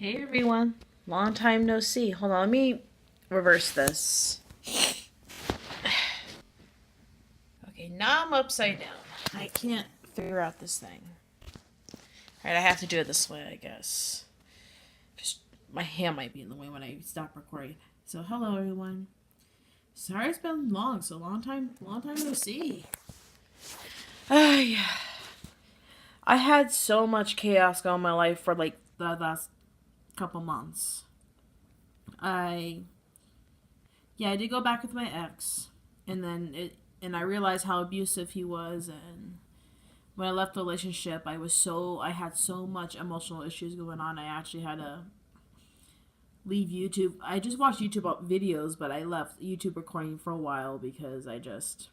Hey everyone, long time no see. Hold on, let me reverse this. Okay, now I'm upside down. I can't figure out this thing. Alright, I have to do it this way, I guess. Just my hand might be in the way when I stop recording. So hello everyone. Sorry it's been long, so long time no see. Yeah. I had so much chaos going on in my life for like the last couple months. I I did go back with my ex, and I realized how abusive he was, and when I left the relationship, I had so much emotional issues going on. I actually had to leave YouTube. I just watched YouTube videos, but I left YouTube recording for a while because I just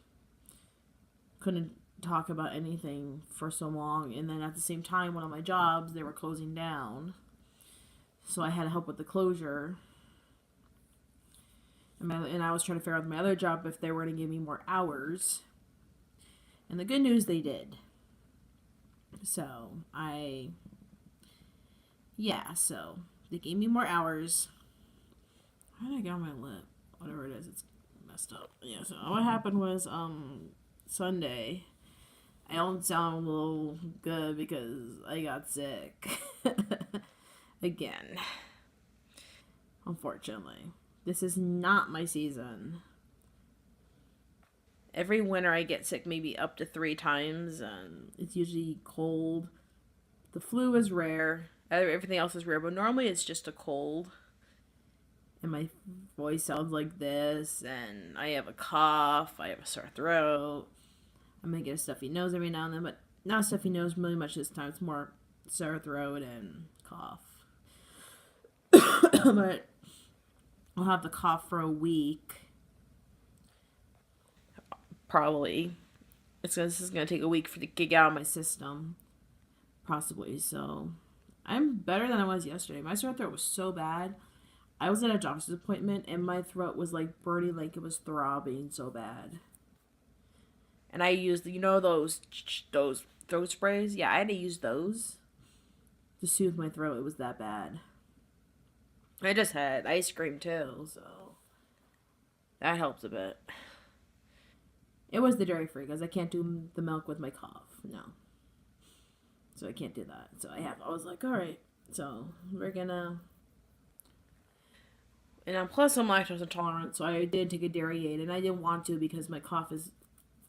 couldn't talk about anything for so long. And then at the same time, one of my jobs, they were closing down, so I had to help with the closure. And I was trying to figure out my other job if they were going to give me more hours. And the good news, they did. So so they gave me more hours. How did I get on my lip? Whatever it is, it's messed up. Yeah, so what happened was, Sunday, I don't sound a little good because I got sick. Again. Unfortunately. This is not my season. Every winter I get sick maybe up to 3 times, and it's usually cold. The flu is rare. Everything else is rare, but normally it's just a cold. And my voice sounds like this, and I have a cough, I have a sore throat. I'm gonna get a stuffy nose every now and then, but not a stuffy nose really much this time. It's more sore throat and cough. But I'll have the cough for a week. Probably. This is gonna take a week for the gig out of my system. Possibly. So I'm better than I was yesterday. My sore throat was so bad. I was at a doctor's appointment and my throat was like burning, like it was throbbing so bad. And I used, those throat sprays. Yeah, I had to use those to soothe my throat. It was that bad. I just had ice cream too, so that helps a bit. It was the dairy free because I can't do the milk with my cough. No, so I can't do that. So I was like, all right, so we're gonna. And plus I'm lactose intolerant, so I did take a dairy aid, and I didn't want to because my cough is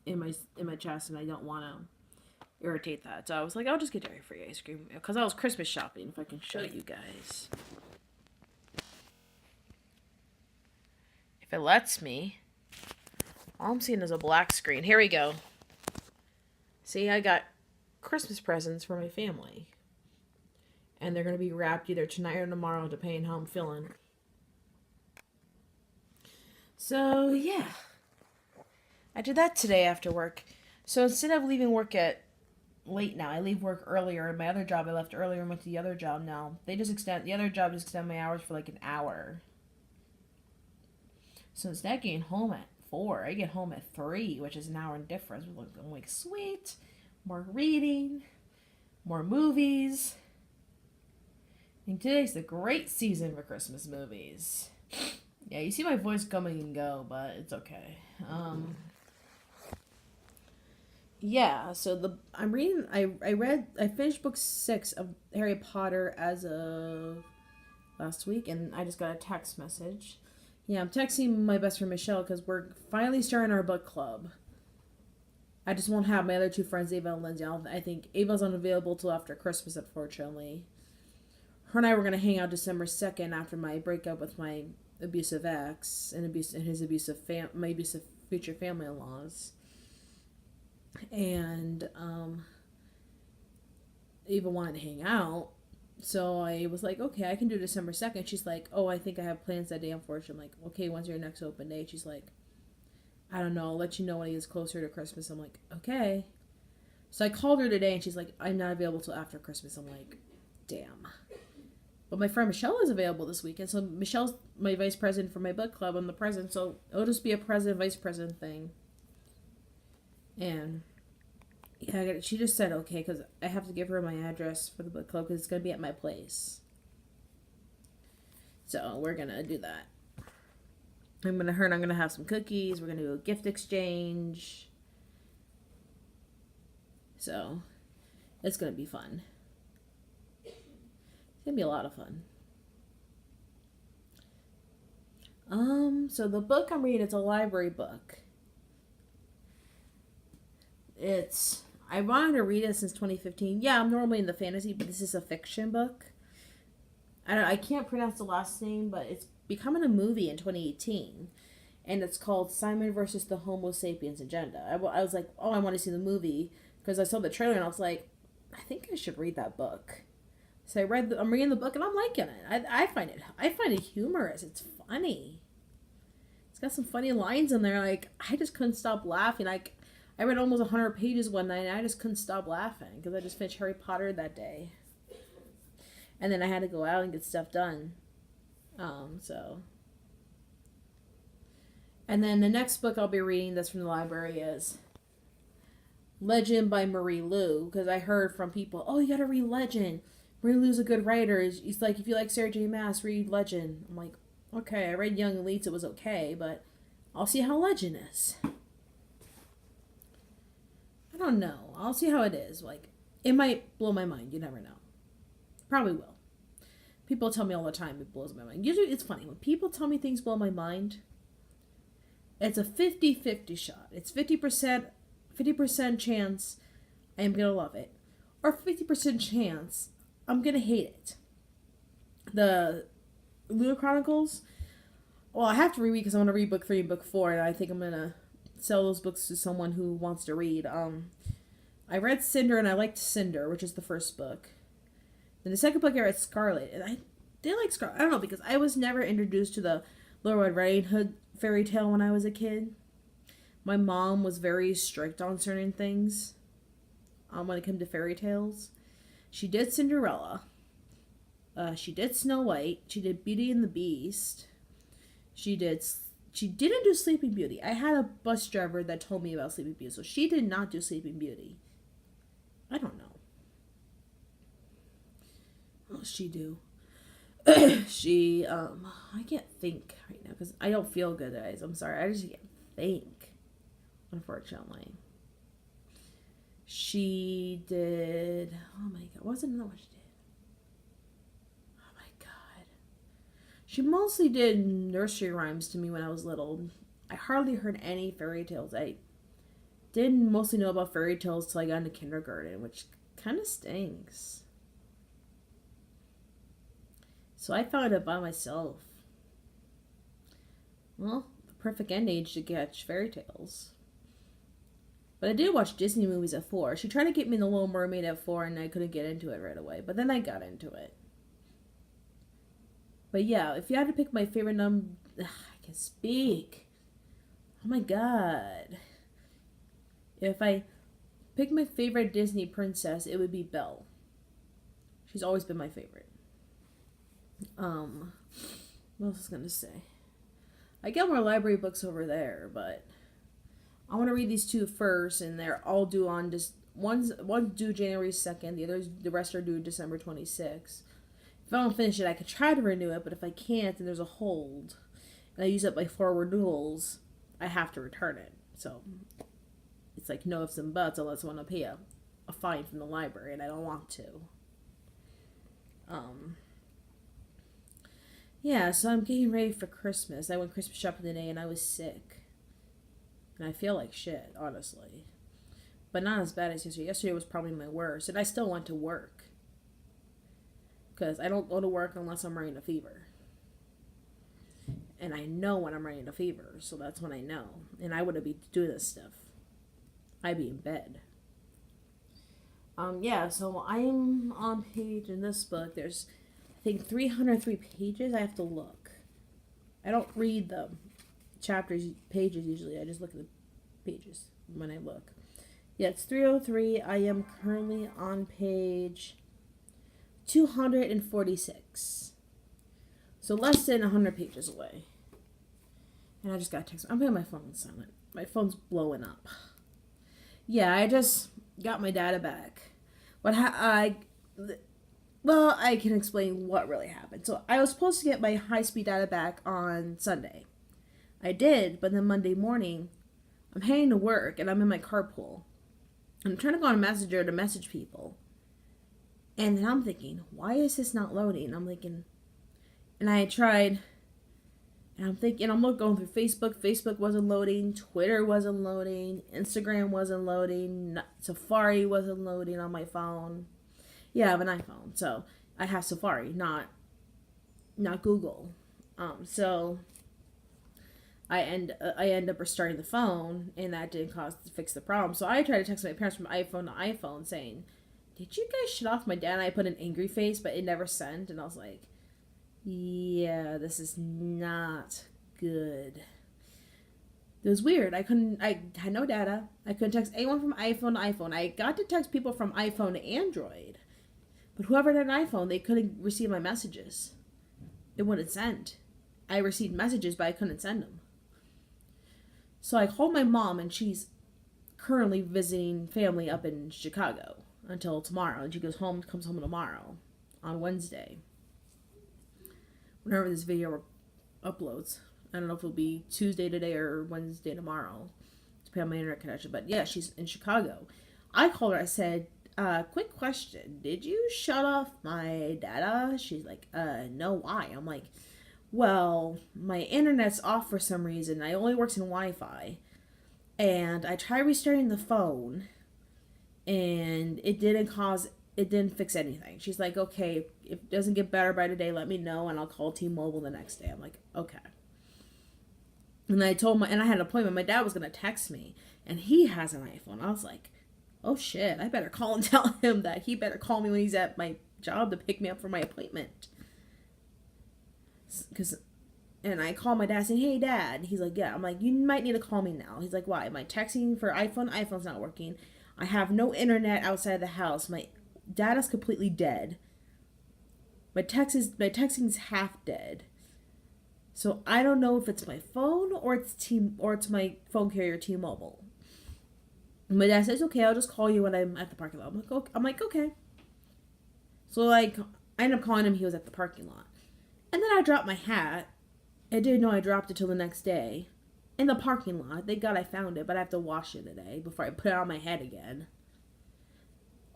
in my chest, and I don't want to irritate that. So I was like, I'll just get dairy free ice cream because I was Christmas shopping. If I can show you guys, if it lets me. All I'm seeing is a black screen. Here we go. See, I got Christmas presents for my family. And they're going to be wrapped either tonight or tomorrow, depending how I'm feeling. So, yeah. I did that today after work. So instead of leaving work at late now, I leave work earlier. In my other job, I left earlier and went to the other job now. The other job just extend my hours for like an hour. So instead of getting home at 4, I get home at 3, which is an hour in difference. I'm like, sweet. More reading. More movies. And today's the great season for Christmas movies. Yeah, you see my voice coming and go, but it's okay. Yeah, so I'm reading. I finished book 6 of Harry Potter as of last week, and I just got a text message. Yeah, I'm texting my best friend Michelle because we're finally starting our book club. I just won't have my other 2 friends, Ava and Lindsay. I think Ava's unavailable till after Christmas, unfortunately. Her and I were going to hang out December 2nd after my breakup with my abusive ex and my abusive future family-in-laws. And Ava wanted to hang out. So I was like, okay, I can do December 2nd. She's like, oh, I think I have plans that day, unfortunately. I'm like, okay, when's your next open date? She's like, I don't know. I'll let you know when it gets closer to Christmas. I'm like, okay. So I called her today, and she's like, I'm not available till after Christmas. I'm like, damn. But my friend Michelle is available this weekend. So Michelle's my vice president for my book club. I'm the president. So it'll just be a president-vice president thing. And yeah, she just said okay because I have to give her my address for the book club because it's going to be at my place. So we're going to do that. I'm going to have some cookies. We're going to do a gift exchange. So it's going to be fun. It's going to be a lot of fun. So the book I'm reading, it's a library book. I wanted to read it since 2015. Yeah, I'm normally in the fantasy, but this is a fiction book. I can't pronounce the last name, but it's becoming a movie in 2018. And it's called Simon versus the Homo sapiens agenda. I was like, oh, I want to see the movie because I saw the trailer and I was like, I think I should read that book. So I'm reading the book and I'm liking it. I find it humorous. It's funny. It's got some funny lines in there. Like, I just couldn't stop laughing. Like, I read almost 100 pages one night and I just couldn't stop laughing because I just finished Harry Potter that day. And then I had to go out and get stuff done. And then the next book I'll be reading that's from the library is Legend by Marie Lu, because I heard from people, oh, you gotta read Legend. Marie Lu's a good writer. He's like, if you like Sarah J. Maas, read Legend. I'm like, okay, I read Young Elites, it was okay, but I'll see how Legend is. I don't know. I'll see how it is. Like, it might blow my mind. You never know. Probably will. People tell me all the time it blows my mind. Usually it's funny. When people tell me things blow my mind, it's a 50-50 shot. It's 50% chance I am going to love it. Or 50% chance I'm going to hate it. The Lunar Chronicles, well, I have to reread because I want to read book 3 and book 4, and I think I'm going to sell those books to someone who wants to read. I read Cinder, and I liked Cinder, which is the first book. Then the second book I read Scarlet, and I did like Scarlet. I don't know, because I was never introduced to the Little Red Riding Hood fairy tale when I was a kid. My mom was very strict on certain things when it came to fairy tales. She did Cinderella. She did Snow White. She did Beauty and the Beast. She didn't do Sleeping Beauty. I had a bus driver that told me about Sleeping Beauty, so she did not do Sleeping Beauty. I don't know. What else she do? I can't think right now because I don't feel good, guys. I'm sorry. I just can't think, unfortunately. She did, oh my God, wasn't know what she did. Oh my God. She mostly did nursery rhymes to me when I was little. I hardly heard any fairy tales. I didn't mostly know about fairy tales till I got into kindergarten, which kind of stinks. So I found it by myself. Well, the perfect end age to catch fairy tales. But I did watch Disney movies at 4. She tried to get me in The Little Mermaid at 4, and I couldn't get into it right away. But then I got into it. But yeah, if you had to pick my favorite I can speak. Oh my God. If I pick my favorite Disney princess, it would be Belle. She's always been my favorite. What else was I gonna say? I got more library books over there, but I want to read these 2 first, and they're all due on one's due January 2nd, the rest are due December 26th. If I don't finish it, I could try to renew it, but if I can't, and there's a hold, and I use up my 4 renewals, I have to return it. So it's like no ifs and buts unless I want to pay a fine from the library, and I don't want to. Yeah, so I'm getting ready for Christmas. I went Christmas shopping today and I was sick. And I feel like shit, honestly. But not as bad as yesterday. Yesterday was probably my worst. And I still went to work. Because I don't go to work unless I'm running a fever. And I know when I'm running a fever. So that's when I know. And I wouldn't be doing this stuff. I'd be in bed. Yeah, so I'm on page in this book. There's, I think, 303 pages. I have to look. I don't read the pages usually. I just look at the pages when I look. Yeah, it's 303. I am currently on page 246. So less than 100 pages away. And I just got a text. I'm putting my phone on silent. My phone's blowing up. Yeah, I just got my data back. Well, I can explain what really happened. So I was supposed to get my high-speed data back on Sunday. I did, but then Monday morning, I'm heading to work and I'm in my carpool. I'm trying to go on Messenger to message people. And then I'm thinking, why is this not loading? I'm thinking, and I tried, and I'm thinking, I'm going through Facebook. Facebook wasn't loading. Twitter wasn't loading. Instagram wasn't loading. Safari wasn't loading on my phone. Yeah, I have an iPhone, so I have Safari, not Google. So I end up restarting the phone, and that didn't fix the problem. So I tried to text my parents from iPhone to iPhone saying, "Did you guys shut off my data?" And I put an angry face, but it never sent, and I was like, "Yeah, this is not good." It was weird. I had no data. I couldn't text anyone from iPhone to iPhone. I got to text people from iPhone to Android. But whoever had an iPhone, they couldn't receive my messages. It wouldn't send. I received messages, but I couldn't send them. So I called my mom, and she's currently visiting family up in Chicago until tomorrow. And she comes home tomorrow, on Wednesday. Whenever this video uploads. I don't know if it'll be Tuesday today or Wednesday tomorrow. Depending on my internet connection. But yeah, she's in Chicago. I called her. I said, quick question. Did you shut off my data? She's like, no, why? I'm like, well, my internet's off for some reason. I only works in Wi-Fi. And I tried restarting the phone, and it didn't fix anything. She's like, okay, if it doesn't get better by today, let me know, and I'll call T-Mobile the next day. I'm like, okay. And I had an appointment. My dad was going to text me, and he has an iPhone. I was like, oh shit, I better call and tell him that he better call me when he's at my job to pick me up for my appointment. And I call my dad saying, hey dad. He's like, yeah. I'm like, you might need to call me now. He's like, why? My texting for iPhone's not working. I have no internet outside the house. My data's completely dead. My texting's half dead. So I don't know if it's my phone or it's my phone carrier T-Mobile. My dad says, okay, I'll just call you when I'm at the parking lot. I'm like, okay. So, I ended up calling him. He was at the parking lot. And then I dropped my hat. I didn't know I dropped it till the next day. In the parking lot. Thank God I found it, but I have to wash it today before I put it on my head again.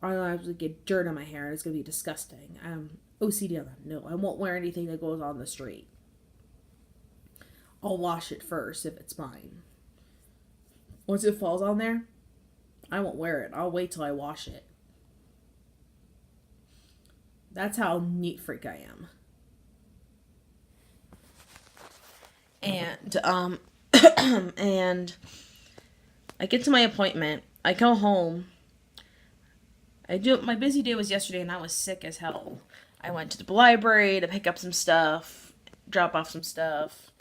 Or I'll actually get dirt on my hair, and it's going to be disgusting. OCD on that. No, I won't wear anything that goes on the street. I'll wash it first if it's mine. Once it falls on there, I won't wear it. I'll wait till I wash it. That's how neat freak I am. And and I get to my appointment. I go home. My busy day was yesterday, and I was sick as hell. I went to the library to pick up some stuff, drop off some stuff.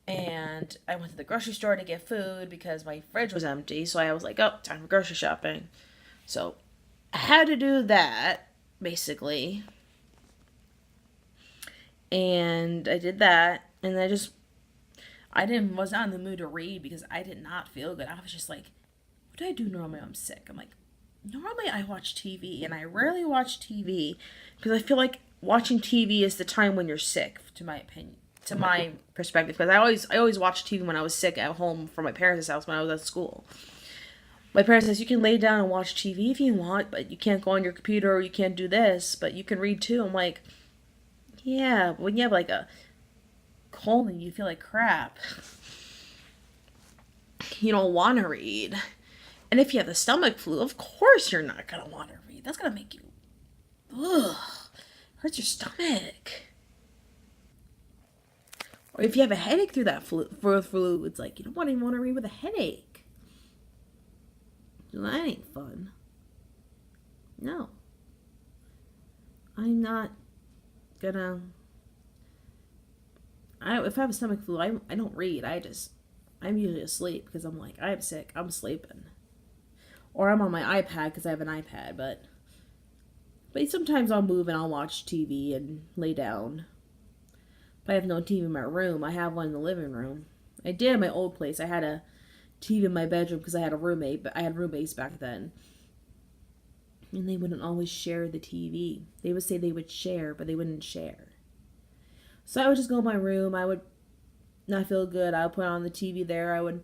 And I went to the grocery store to get food because my fridge was empty. So I was like, oh, time for grocery shopping. So I had to do that, basically. And I did that. And I was not in the mood to read because I did not feel good. I was just like, what do I do normally when I'm sick? I'm like, normally I watch TV. And I rarely watch TV because I feel like watching TV is the time when you're sick, to my opinion. To my perspective, because I always watched TV when I was sick at home from my parents' house when I was at school. My parents says you can lay down and watch TV if you want, but you can't go on your computer or you can't do this, but you can read too. I'm like, yeah, but when you have like a cold and you feel like crap, you don't want to read. And if you have the stomach flu, of course you're not gonna want to read. That's gonna make you, hurts your stomach. Or if you have a headache through that flu, it's like, you don't even want to read with a headache. That ain't fun. No. I'm not gonna... if I have a stomach flu, I don't read. I'm usually asleep because I'm like, I'm sick, I'm sleeping. Or I'm on my iPad because I have an iPad, but sometimes I'll move and I'll watch TV and lay down. If I have no TV in my room, I have one in the living room. I did in my old place. I had a TV in my bedroom because I had a roommate, but I had roommates back then. And they wouldn't always share the TV. They would say they would share, but they wouldn't share. So I would just go in my room. I would not feel good. I would put on the TV there. I would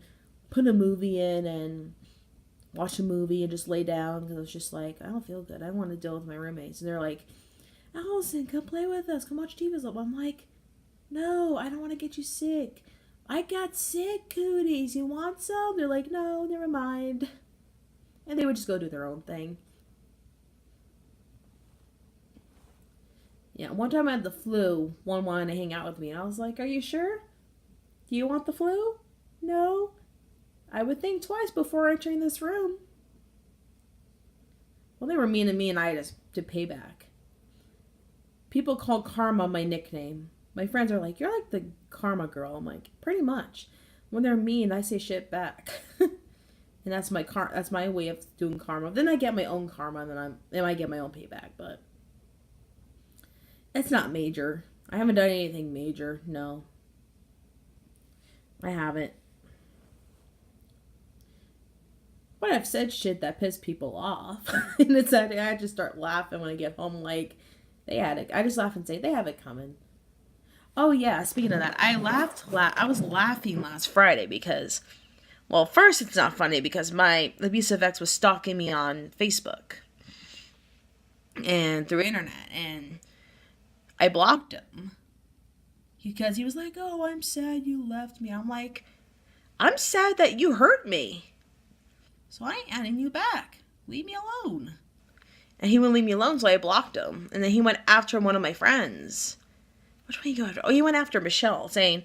put a movie in and watch a movie and just lay down because I was just like, I don't feel good. I don't want to deal with my roommates. And they're like, Allison, come play with us. Come watch TV with us. I'm like, no, I don't want to get you sick. I got sick cooties. You want some? They're like, no, never mind. And they would just go do their own thing. Yeah, one time I had the flu. One wanted to hang out with me. And I was like, are you sure? Do you want the flu? No. I would think twice before entering this room. Well, they were mean to me and I just did payback. People call Karma my nickname. My friends are like, you're like the Karma girl. I'm like, pretty much. When they're mean, I say shit back. And that's my way of doing karma. Then I get my own karma and then I get my own payback, but it's not major. I haven't done anything major, no. I haven't. But I've said shit that pissed people off. And it's that I just start laughing when I get home like I just laugh and say, they have it coming. Oh yeah, speaking of that, I was laughing last Friday because, well, first it's not funny because my abusive ex was stalking me on Facebook and through internet, and I blocked him because he was like, oh, I'm sad you left me. I'm like, I'm sad that you hurt me, so I ain't adding you back. Leave me alone. And he wouldn't leave me alone, so I blocked him. And then he went after one of my friends. Which one did he go after? Oh, he went after Michelle, telling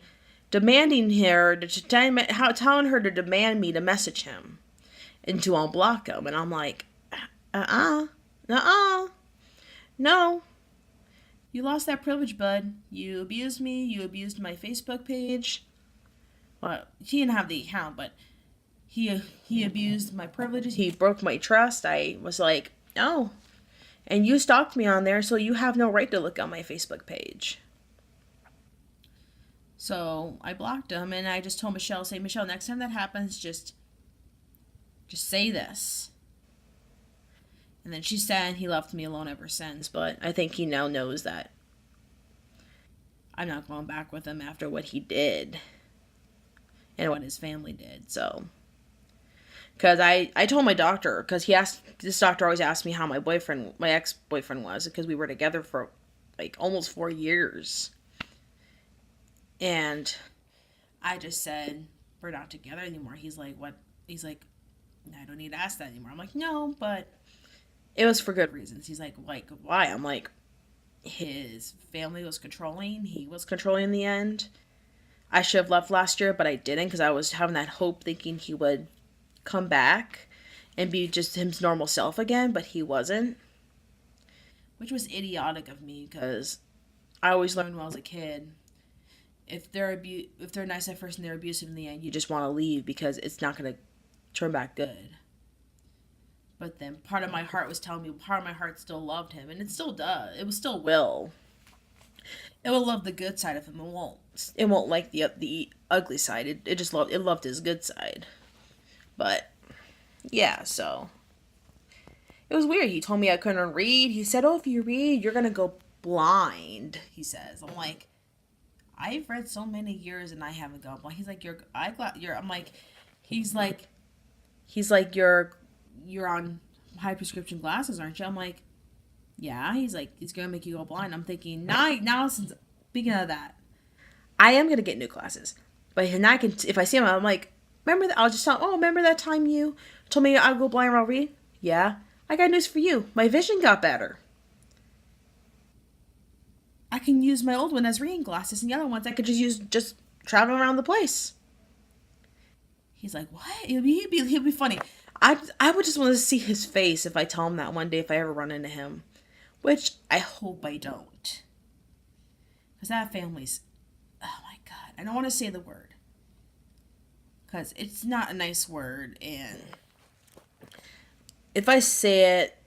her to demand me to message him and to unblock him. And I'm like, no. You lost that privilege, bud. You abused me. You abused my Facebook page. Well, he didn't have the account, but he abused my privileges. He broke my trust. I was like, no. And you stalked me on there, so you have no right to look on my Facebook page. So I blocked him, and I just told Michelle, Michelle, next time that happens, just say this. And then she said, and he left me alone ever since. But I think he now knows that I'm not going back with him after what he did and what his family did. So, because I told my doctor, because this doctor always asked me how my ex-boyfriend was, because we were together for like almost 4 years. And I just said, we're not together anymore. He's like, what? He's like, I don't need to ask that anymore. I'm like, no, but it was for good reasons. He's like, why? I'm like, his family was controlling. He was controlling in the end. I should have left last year, but I didn't, because I was having that hope thinking he would come back and be just his normal self again, but he wasn't. Which was idiotic of me, because I always learned when I was a kid, if they're nice at first and they're abusive in the end, you just want to leave because it's not going to turn back good. But then part of my heart was telling me, part of my heart still loved him, and it still does. It still will. It will love the good side of him. It won't like the ugly side. It loved his good side. But yeah, so it was weird. He told me I couldn't read. He said, "Oh, if you read, you're gonna go blind." He says. I'm like, I've read so many years and I haven't gone blind. He's like, I'm like, he's like, you're on high prescription glasses, aren't you? I'm like, yeah. He's like, it's gonna make you go blind. I'm thinking, now since speaking of that, I am gonna get new glasses. But then if I see him, I'm like, remember that? I'll just tell him, remember that time you told me I'll go blind and I'll read? Yeah. I got news for you. My vision got better. I can use my old one as reading glasses, and the other ones I could just use just traveling around the place. He's like, what? He'll be funny. I would just want to see his face if I tell him that one day if I ever run into him. Which I hope I don't. Because that family's, oh my God. I don't want to say the word. Because it's not a nice word, and if I say it,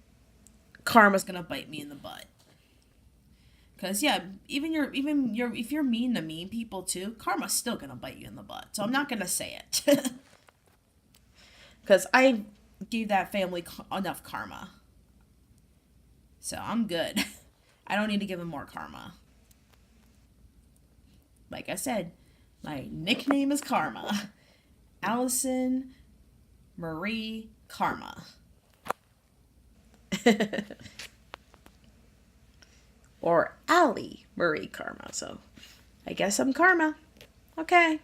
karma's going to bite me in the butt. Because, yeah, if you're mean to mean people too, karma's still going to bite you in the butt. So I'm not going to say it. Because I gave that family enough karma. So I'm good. I don't need to give him more karma. Like I said, my nickname is Karma. Allison Marie Karma. Or Allie Marie Karma. So I guess I'm Karma. Okay.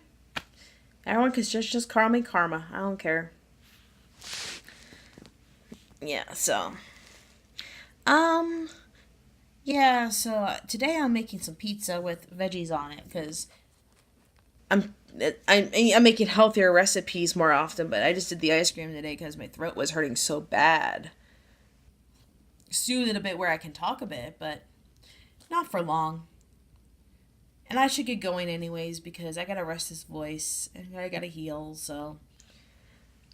Everyone can just call me Karma. I don't care. Yeah, so yeah, so today I'm making some pizza with veggies on it because I'm making healthier recipes more often, but I just did the ice cream today because my throat was hurting so bad. Soothed it a bit where I can talk a bit, but not for long. And I should get going anyways because I gotta rest this voice and I gotta heal, so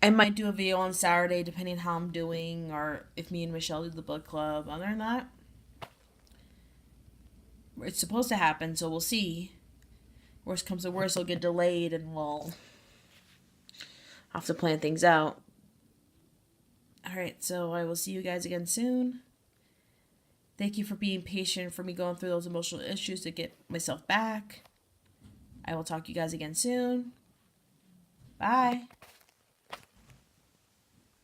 I might do a video on Saturday depending how I'm doing or if me and Michelle do the book club. Other than that, it's supposed to happen, so we'll see. Worst comes to worst, it'll get delayed and we'll have to plan things out. Alright, so I will see you guys again soon. Thank you for being patient for me going through those emotional issues to get myself back. I will talk to you guys again soon. Bye.